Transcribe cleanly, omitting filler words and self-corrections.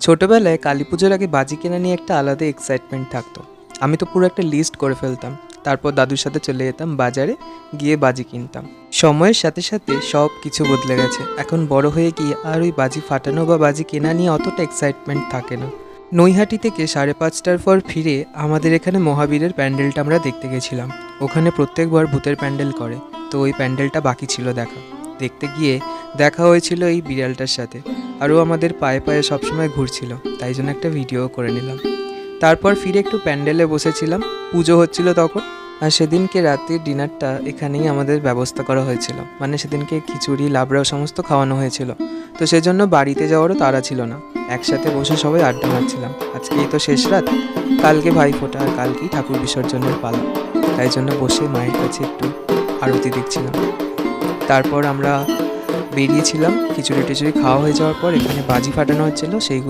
ছোটবেলায় কালী পুজোর আগে বাজি কেনা নিয়ে একটা আলাদা এক্সাইটমেন্ট থাকতো। আমি তো পুরো একটা লিস্ট করে ফেলতাম। তারপর দাদুর সাথে চলে যেতাম বাজারে, গিয়ে বাজি কিনতাম। সময়ের সাথে সাথে সব কিছু বদলে গেছে। এখন বড় হয়ে গিয়ে আর ওই বাজি ফাটানো বা বাজি কেনা নিয়ে অতটা এক্সাইটমেন্ট থাকে না। নৈহাটি থেকে 5:30টার পর ফিরে আমাদের এখানে মহাবীরের প্যান্ডেলটা আমরা দেখতে গেছিলাম। ওখানে প্রত্যেকবার ভূতের প্যান্ডেল করে, তো ওই প্যান্ডেলটা বাকি ছিল দেখা। দেখতে গিয়ে দেখা হয়েছিল এই বিড়ালটার সাথে। আরও আমাদের পায়ে পায়ে সবসময় ঘুরছিল, তাই জন্য একটা ভিডিও করে নিলাম। তারপর ফিরে একটু প্যান্ডেলে বসেছিলাম, পুজো হচ্ছিল তখন। আর সেদিনকে রাতের ডিনারটা এখানেই আমাদের ব্যবস্থা করা হয়েছিল, মানে সেদিনকে খিচুড়ি লাবড়া সমস্ত খাওয়ানো হয়েছিল। তো সেজন্য বাড়িতে যাওয়ারও তাড়া ছিল না, একসাথে বসে সবাই আড্ডা মারছিলাম। আজকেই তো শেষ রাত, কালকে ভাইফোঁটা আর কালকেই ঠাকুর বিসর্জনের পালা। তাই জন্য বসে মায়ের কাছে একটু আরতি দেখছিলাম। তারপর আমরা বেরিয়েছিলাম, খিচুড়ি টিচুড়ি খাওয়া হয়ে যাওয়ার পর এখানে বাজি ফাটানো হচ্ছিলো, সেইগুলো